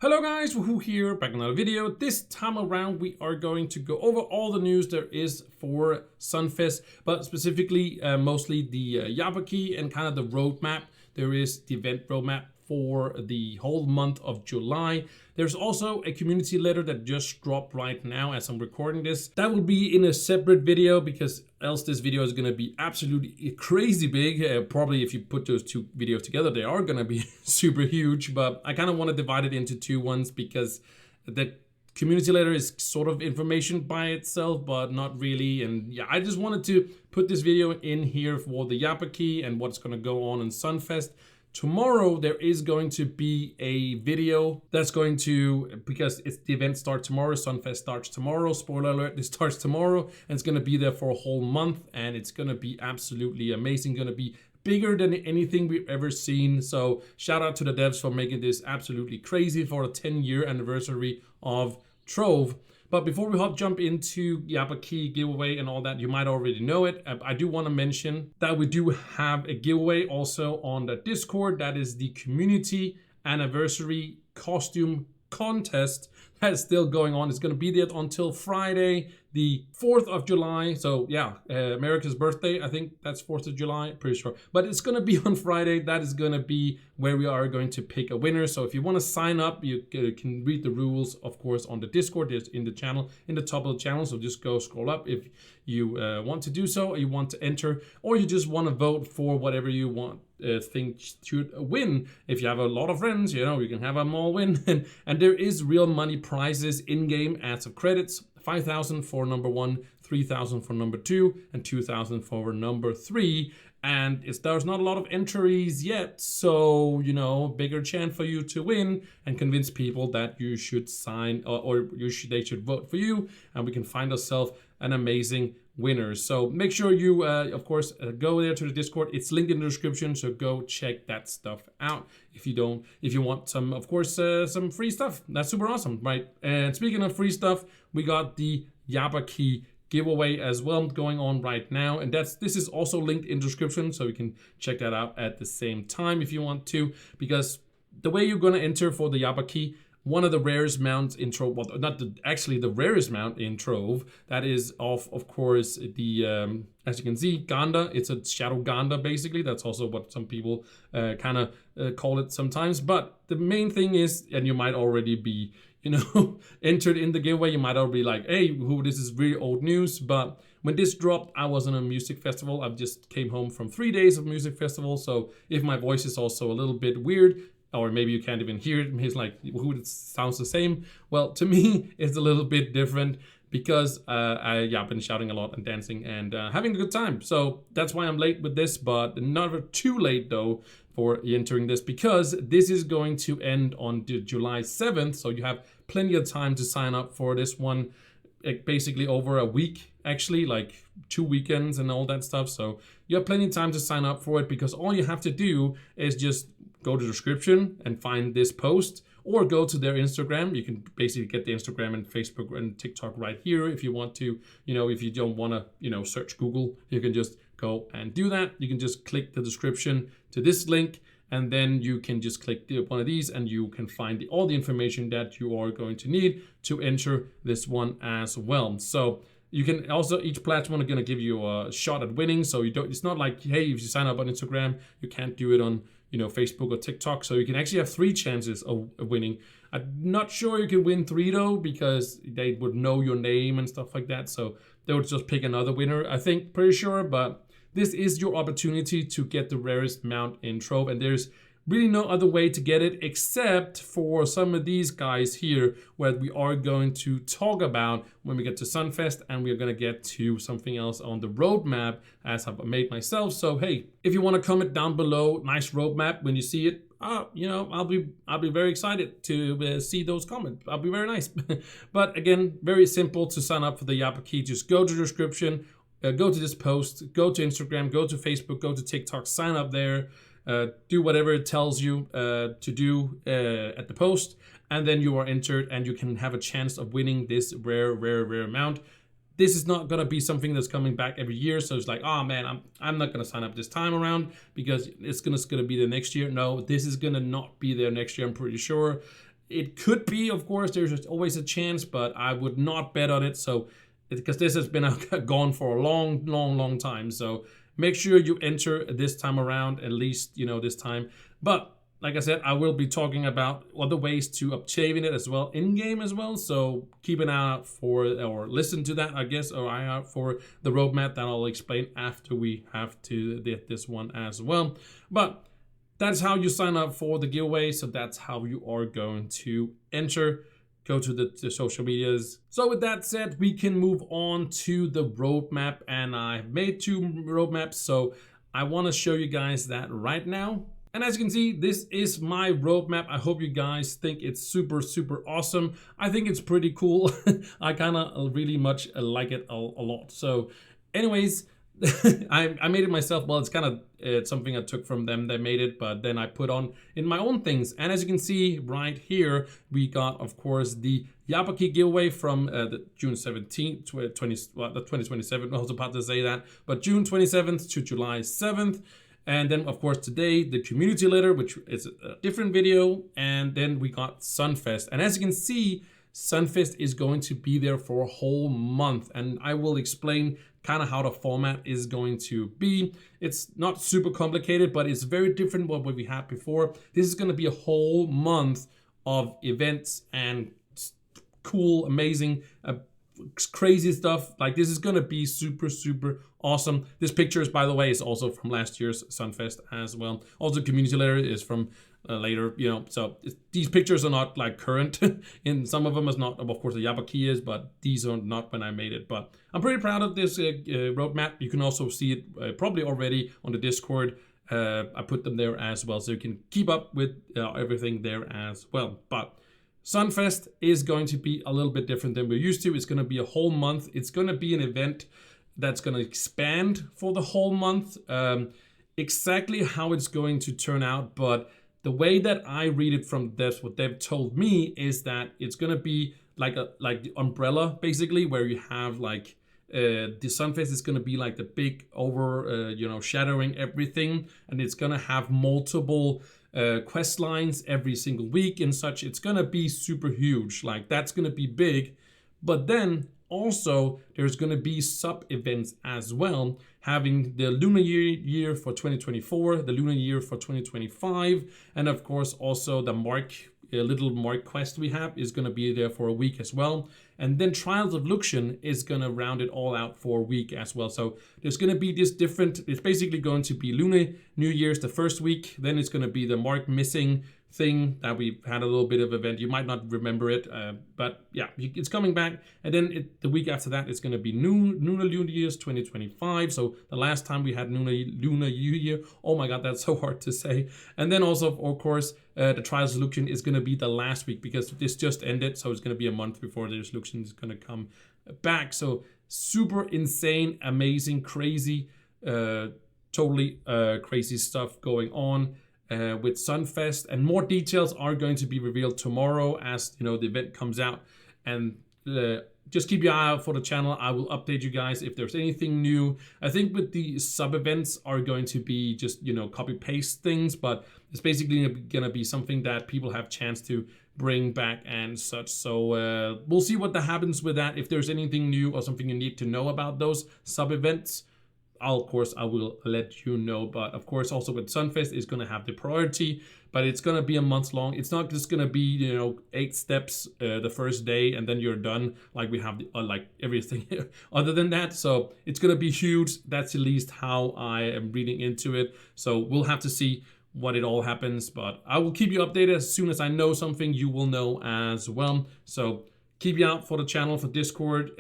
Hello guys, Wahoo here, back in another video. This time around we are going to go over all the news there is for Sunfest, but specifically mostly the Yabaki and kind of the roadmap. There is the event roadmap for the whole month of July. There's also a community letter that just dropped right now as I'm recording this. That will be in a separate video because else this video is going to be absolutely crazy big. Probably if you put those two videos together, they are going to be super huge, but I kind of want to divide it into two ones because the community letter is sort of information by itself, but not really. And yeah, I just wanted to put this video in here for the Yabaki and what's going to go on in Sunfest. Tomorrow there is going to be a video that's going to, because the event starts tomorrow, Sunfest starts tomorrow, spoiler alert, it starts tomorrow, and it's going to be there for a whole month, and it's going to be absolutely amazing, going to be bigger than anything we've ever seen. So shout out to the devs for making this absolutely crazy for the 10-year anniversary of Trove. But before we jump into Yabaki giveaway and all that, you might already know it. I do want to mention that we do have a giveaway also on the Discord. That is the community anniversary costume contest that's still going on. It's going to be there until Friday, the 4th of July. So yeah, America's birthday, I think that's 4th of July, pretty sure. But it's going to be on Friday. That is going to be where we are going to pick a winner. So if you want to sign up, you can read the rules, of course, on the Discord. There's in the channel, in the top of the channel. So just go scroll up if you want to do so, or you want to enter, or you just want to vote for whatever you want. Think should win. If you have a lot of friends, you know, you can have them all win. And there is real money prizes in game as of credits. 5,000 for number 1, 3,000 for number 2, and 2,000 for number 3. And there's not a lot of entries yet, so, you know, bigger chance for you to win and convince people that you should sign or they should vote for you, and we can find ourselves an amazing winners. So make sure you, of course, go there to the Discord. It's linked in the description, so go check that stuff out. If you want some, of course, some free stuff. That's super awesome, right? And speaking of free stuff, we got the Yabaki giveaway as well going on right now, and this is also linked in the description, so you can check that out at the same time if you want to, because the way you're going to enter for the Yabaki, one of the rarest mounts in Trove, well, not actually the rarest mount in Trove, that is of course, the, as you can see, Ganda. It's a Shadow Ganda, basically. That's also what some people kind of call it sometimes. But the main thing is, and you might already be, you know, entered in the giveaway, you might already be like, hey, this is really old news. But when this dropped, I was on a music festival. I just came home from 3 days of music festival. So if my voice is also a little bit weird, or maybe you can't even hear it, he's like, it sounds the same. Well, to me, it's a little bit different because I've been shouting a lot and dancing and having a good time. So that's why I'm late with this, but not too late though for entering this, because this is going to end on July 7th. So you have plenty of time to sign up for this one, basically over a week, actually, like 2 weekends and all that stuff. So you have plenty of time to sign up for it, because all you have to do is just go to the description and find this post, or go to their Instagram. You can basically get the Instagram and Facebook and TikTok right here if you want to. You know, if you don't want to, you know, search Google, you can just go and do that. You can just click the description to this link, and then you can just click one of these and you can find all the information that you are going to need to enter this one as well. So you can also, each platform is going to give you a shot at winning. So you don't, it's not like, hey, if you sign up on Instagram, you can't do it on, you know, Facebook or TikTok. So you can actually have 3 chances of winning. I'm not sure you can win 3 though, because they would know your name and stuff like that. So they would just pick another winner, I think, pretty sure. But this is your opportunity to get the rarest mount in Trove, and there's really no other way to get it except for some of these guys here, where we are going to talk about when we get to Sunfest, and we're going to get to something else on the roadmap as I've made myself. So hey, if you want to comment down below, nice roadmap when you see it, you know, I'll be very excited to see those comments. I'll be very nice. But again, very simple to sign up for the Yabaki. Just go to the description, go to this post, go to Instagram, go to Facebook, go to TikTok, sign up there. Do whatever it tells you to do at the post, and then you are entered and you can have a chance of winning this rare amount. This is not gonna be something that's coming back every year, so it's like, oh man, I'm not gonna sign up this time around because it's gonna be there next year. No, this is gonna not be there next year, I'm pretty sure. It could be, of course, there's always a chance, but I would not bet on it. So, because this has been gone for a long time. So make sure you enter this time around, at least, this time. But like I said, I will be talking about other ways to obtain it as well, in-game as well. So keep an eye out for, or listen to that, I guess, or eye out for the roadmap that I'll explain after we have to get this one as well. But that's how you sign up for the giveaway. So that's how you are going to enter. Go to the social medias. So with that said, we can move on to the roadmap, and I've made 2 roadmaps. So I want to show you guys that right now. And as you can see, this is my roadmap. I hope you guys think it's super awesome. I think it's pretty cool. I kind of really much like it a lot. So anyways, I made it myself. Well, it's kind of something I took from them. They made it, but then I put on in my own things. And as you can see right here, we got, of course, the Yabaki giveaway from the June 17th, 2027. I was about to say that, but June 27th to July 7th. And then, of course, today, the community letter, which is a different video. And then we got Sunfest. And as you can see, Sunfest is going to be there for a whole month. And I will explain kind of how the format is going to be. It's not super complicated, but it's very different from what we had before. This is going to be a whole month of events and cool, amazing, crazy stuff. Like, this is going to be super awesome. This picture is, by the way, is also from last year's Sunfest as well. Also, community letter is from later, so these pictures are not like current. And some of them is not, of course, the Yabaki is, but these are not when I made it. But I'm pretty proud of this roadmap. You can also see it probably already on the Discord. I put them there as well, so you can keep up with everything there as well. But Sunfest is going to be a little bit different than we're used to. It's going to be a whole month. It's going to be an event that's going to expand for the whole month. Exactly how it's going to turn out, but the way that I read it from this, what they've told me, is that it's going to be like the umbrella, basically, where you have like the Sunfest is going to be like the big shadowing everything, and it's going to have multiple quest lines every single week and such. It's going to be super huge. Like, that's going to be big. But then also there's going to be sub events as well, having the lunar year for 2024, the lunar year for 2025, and of course also the little mark quest we have is going to be there for a week as well. And then Trials of Luxion is going to round it all out for a week as well. So there's going to be this different, it's basically going to be Lunar New Year's the first week. Then it's going to be the mark missing thing that we had a little bit of event. You might not remember it, but yeah, it's coming back. And then the week after that, it's going to be Lunar New Year's 2025. So the last time we had Lunar New Year, oh my God, that's so hard to say. And then also, of course, the Trials of Luxion is going to be the last week because this just ended. So it's going to be a month before the Luxion is going to come back. So super insane, amazing, crazy, totally crazy stuff going on with Sunfest, and more details are going to be revealed tomorrow as the event comes out. And just keep your eye out for the channel. I will update you guys if there's anything new. I think with the sub events are going to be just copy paste things, but it's basically gonna be something that people have chance to bring back and such. So we'll see what happens with that. If there's anything new or something you need to know about those sub events, of course I will let you know. But of course also with Sunfest is going to have the priority, but it's going to be a month long. It's not just going to be 8 steps the first day and then you're done like we have like everything other than that. So it's going to be huge. That's at least how I am reading into it. So we'll have to see what it all happens, but I will keep you updated. As soon as I know something, you will know as well. So keep you out for the channel, for Discord.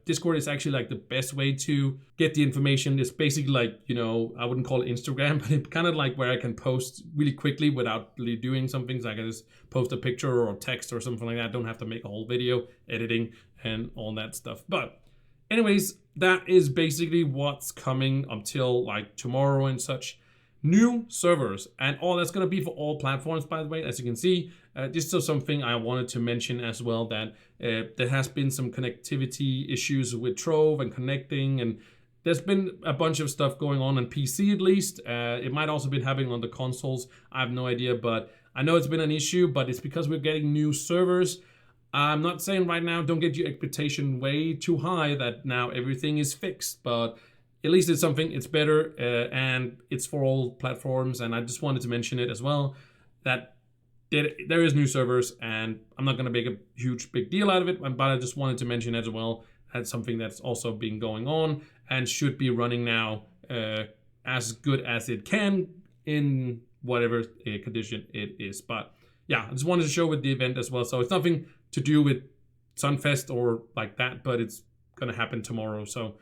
Discord is actually like the best way to get the information. It's basically like, I wouldn't call it Instagram, but it's kind of like where I can post really quickly without really doing something. So I can just post a picture or text or something like that. I don't have to make a whole video, editing and all that stuff. But anyways, that is basically what's coming until like tomorrow and such. New servers, and all that's going to be for all platforms, by the way, as you can see. This is something I wanted to mention as well, that there has been some connectivity issues with Trove and connecting, and there's been a bunch of stuff going on PC at least. It might also be happening on the consoles. I have no idea, but I know it's been an issue, but it's because we're getting new servers. I'm not saying right now, don't get your expectation way too high that now everything is fixed, but at least it's something, it's better, and it's for all platforms. And I just wanted to mention it as well, that there is new servers, and I'm not going to make a huge big deal out of it, but I just wanted to mention as well. That's something that's also been going on and should be running now as good as it can in whatever condition it is. But yeah, I just wanted to show with the event as well. So it's nothing to do with Sunfest or like that, but it's going to happen tomorrow. So,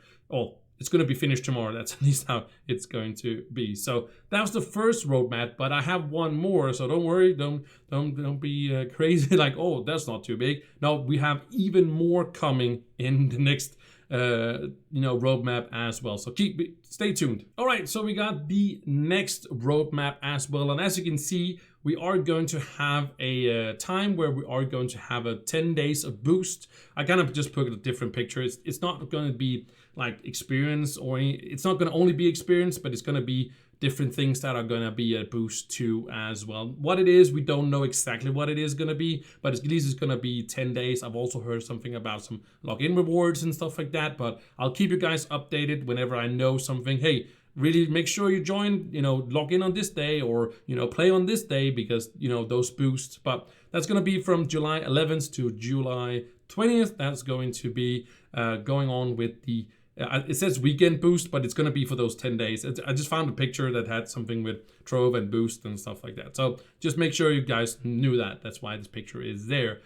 it's going to be finished tomorrow. That's at least how it's going to be. So that was the first roadmap, but I have one more. So don't worry, don't be crazy like, oh, that's not too big. No, we have even more coming in the next roadmap as well. So stay tuned. All right, so we got the next roadmap as well, and as you can see, we are going to have a time where we are going to have a 10 days of boost. I kind of just put a different picture. It's not going to be like experience it's not going to only be experience, but it's going to be different things that are going to be a boost to as well. What it is, we don't know exactly what it is going to be, but at least it's going to be 10 days. I've also heard something about some login rewards and stuff like that, but I'll keep you guys updated whenever I know something. Hey, really make sure you join, log in on this day, or, play on this day, because, those boosts. But that's going to be from July 11th to July 20th. That's going to be going on with the it says weekend boost, but it's going to be for those 10 days. I just found a picture that had something with Trove and boost and stuff like that. So just make sure you guys knew that. That's why this picture is there.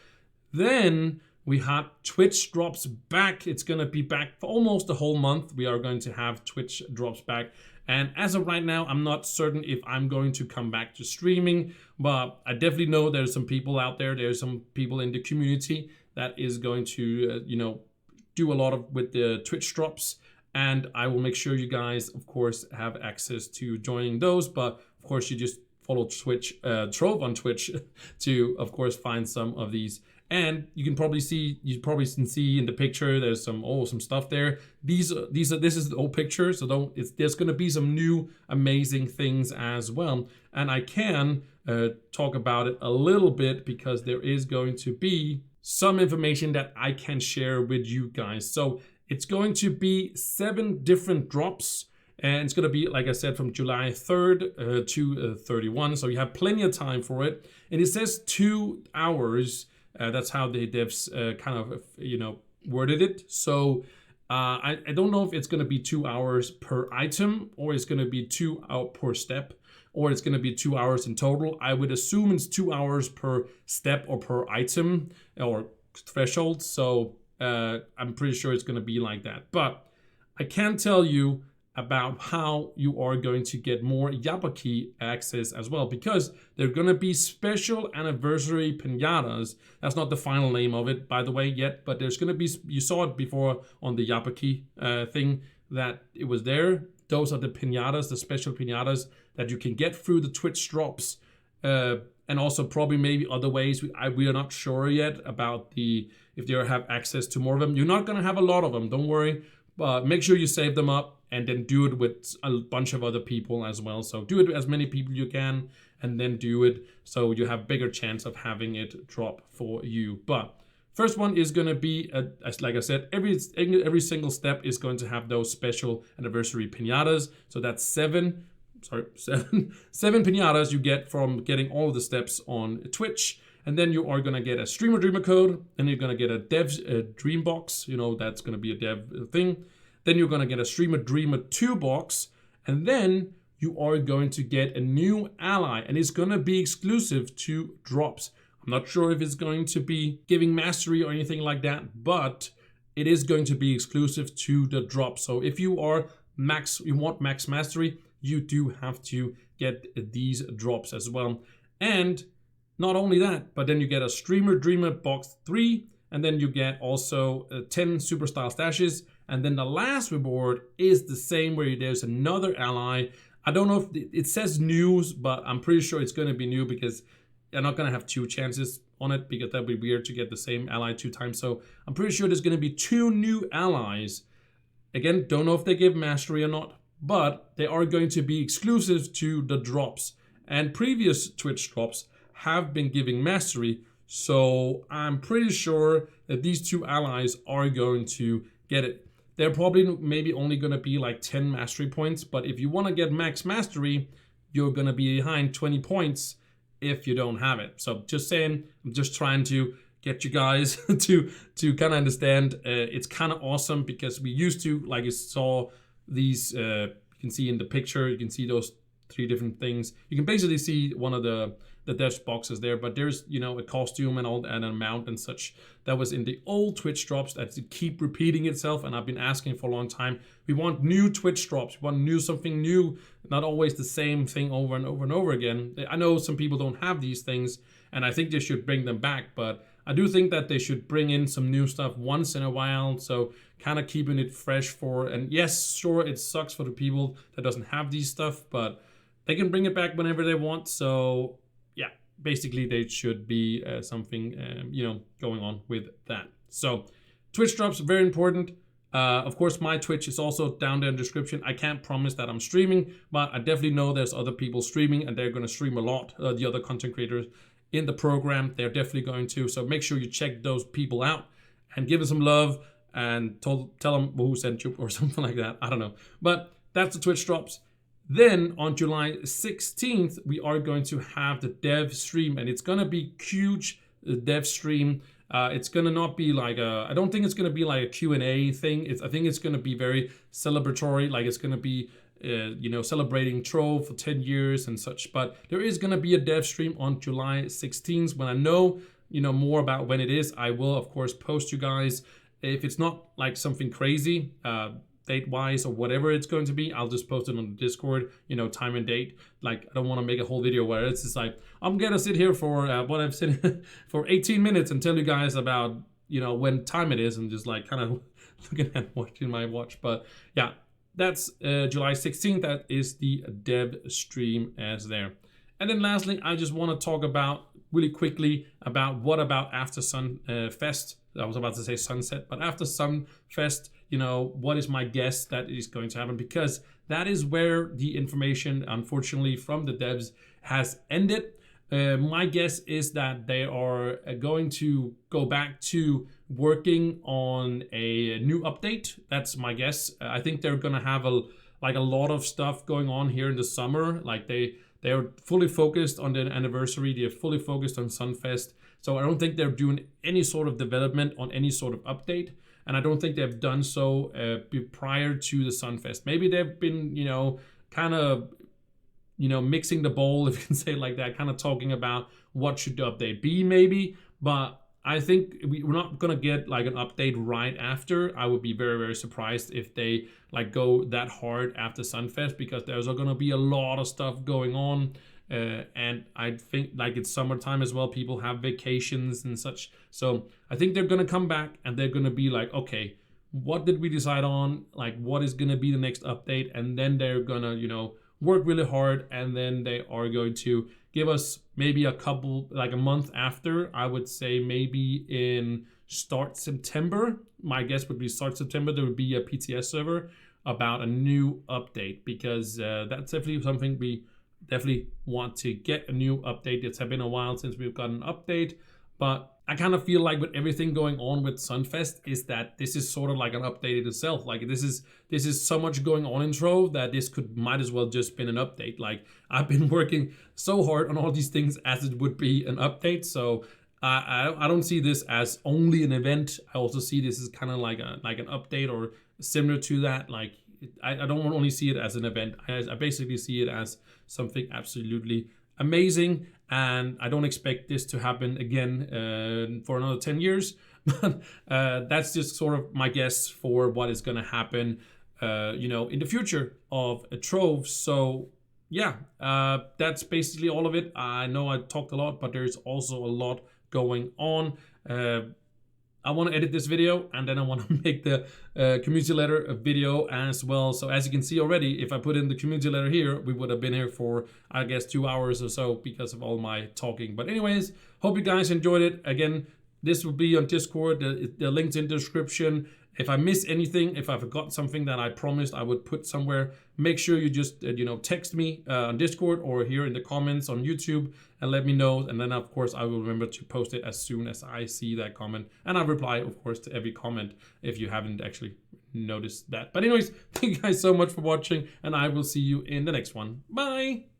Then we have Twitch drops back. It's going to be back for almost the whole month. We are going to have Twitch drops back. And as of right now, I'm not certain if I'm going to come back to streaming, but I definitely know there's some people out there. There's some people in the community that is going to, do a lot of with the Twitch drops, and I will make sure you guys, of course, have access to joining those. But of course, you just follow Trove on Twitch to, of course, find some of these. And you can probably see, in the picture, there's some stuff there. This is the old picture, so there's going to be some new amazing things as well. And I can talk about it a little bit, because there is going to be some information that I can share with you guys. So it's going to be 7 different drops, and it's going to be, like I said, from July 3rd to 31. So you have plenty of time for it. And it says 2 hours. That's how the devs kind of, worded it. So I don't know if it's going to be 2 hours per item, or it's going to be 2 hours per step, or it's going to be 2 hours in total. I would assume it's 2 hours per step or per item or threshold. So I'm pretty sure it's going to be like that. But I can tell you about how you are going to get more Yabaki access as well, because they're going to be special anniversary pinatas. That's not the final name of it, by the way, yet, but there's going to be, you saw it before on the Yabaki thing, that it was there. Those are the pinatas, the special pinatas that you can get through the Twitch drops, and also probably maybe other ways. We are not sure yet about if they have access to more of them. You're not going to have a lot of them, don't worry, but make sure you save them up, and then do it with a bunch of other people as well. So do it with as many people you can, and then do it so you have bigger chance of having it drop for you. But first one is going to be, like I said, every single step is going to have those special anniversary pinatas. So that's seven pinatas you get from getting all of the steps on Twitch. And then you are going to get a streamer dreamer code, and you're going to get a dev dream box. That's going to be a dev thing. Then you're going to get a streamer dreamer 2 box, and then you are going to get a new ally, and it's going to be exclusive to drops. I'm not sure if it's going to be giving mastery or anything like that, but it is going to be exclusive to the drop. So if you want max mastery, you do have to get these drops as well. And not only that, but then you get a streamer dreamer box 3, and then you get also 10 superstyle stashes. And then the last reward is the same, where there's another ally. I don't know if it says news, but I'm pretty sure it's going to be new, because they're not going to have 2 chances on it, because that'd be weird to get the same ally 2 times. So I'm pretty sure there's going to be 2 new allies. Again, don't know if they give mastery or not, but they are going to be exclusive to the drops. And previous Twitch drops have been giving mastery. So I'm pretty sure that these 2 allies are going to get it. They're probably maybe only going to be like 10 mastery points, but if you want to get max mastery, you're going to be behind 20 points if you don't have it. So just saying, I'm just trying to get you guys to kind of understand. It's kind of awesome because we used to, like you saw these, you can see in the picture, you can see those 3 different things. You can basically see one of the devs boxes there, but there's, you know, a costume and all, and a mount and such that was in the old Twitch drops that keep repeating itself, and I've been asking for a long time. We want new Twitch drops. We want something new, not always the same thing over and over and over again. I know some people don't have these things, and I think they should bring them back, but I do think that they should bring in some new stuff once in a while, so kind of keeping it fresh for, and yes, sure, it sucks for the people that doesn't have these stuff, but they can bring it back whenever they want. So yeah, basically they should be something, you know, going on with that. So Twitch drops, very important. Of course, my Twitch is also down there in the description. I can't promise that I'm streaming, but I definitely know there's other people streaming, and they're going to stream a lot. The other content creators in the program, they're definitely going to. So make sure you check those people out and give them some love and tell them who sent you or something like that. I don't know. But that's the Twitch drops. Then on July 16th, we are going to have the dev stream, and it's going to be huge, the dev stream. It's going to not be like I don't think it's going to be like a Q&A thing. I think it's going to be very celebratory, like it's going to be, you know, celebrating Trove for 10 years and such. But there is going to be a dev stream on July 16th. When I know, you know, more about when it is, I will, of course, post you guys. If it's not like something crazy, date-wise or whatever it's going to be, I'll just post it on the Discord, you know, time and date. Like, I don't want to make a whole video where it's just like, I'm gonna sit here for what I've said for 18 minutes and tell you guys about, you know, when time it is, and just like kind of looking at watching my watch. But yeah, that's July 16th. That is the dev stream as there. And then lastly, I just want to talk about really quickly about what about after Sunfest. I was about to say sunset, but after Sunfest, you know, what is my guess that is going to happen? Because that is where the information, unfortunately, from the devs has ended. My guess is that they are going to go back to working on a new update. That's my guess. I think they're going to have a lot of stuff going on here in the summer. Like they're fully focused on their anniversary. They're fully focused on Sunfest. So I don't think they're doing any sort of development on any sort of update. And I don't think they've done so prior to the Sunfest. Maybe they've been, you know, kind of, you know, mixing the bowl, if you can say it like that, kind of talking about what should the update be maybe. But I think we're not going to get like an update right after. I would be very, very surprised if they like go that hard after Sunfest, because there's going to be a lot of stuff going on. And I think like it's summertime as well. People have vacations and such. So I think they're going to come back and they're going to be like, okay, what did we decide on? Like, what is going to be the next update? And then they're going to, you know, work really hard. And then they are going to give us maybe a couple, like a month after, I would say maybe in start September. My guess would be start September, there would be a PTS server about a new update, because that's definitely something we definitely want to get, a new update. It's been a while since we've got an update, but I kind of feel like with everything going on with Sunfest is that this is sort of like an update in itself. Like this is so much going on in Trove that this might as well just been an update. Like I've been working so hard on all these things as it would be an update. So I don't see this as only an event. I also see this as kind of like an update or similar to that. Like I don't only see it as an event. I basically see it as something absolutely amazing, and I don't expect this to happen again for another 10 years. But that's just sort of my guess for what is going to happen, you know, in the future of Trove. So yeah, that's basically all of it. I know I talked a lot, but there's also a lot going on. I want to edit this video, and then I want to make the community letter video as well. So as you can see already, if I put in the community letter here, we would have been here for, I guess, 2 hours or so because of all my talking. But anyways, hope you guys enjoyed it. Again, This will be on Discord. The link's in the description. If I miss anything, if I forgot something that I promised I would put somewhere, make sure you just text me on Discord or here in the comments on YouTube and let me know. And then of course I will remember to post it as soon as I see that comment. And I reply of course to every comment if you haven't actually noticed that. But anyways, thank you guys so much for watching, and I will see you in the next one. Bye!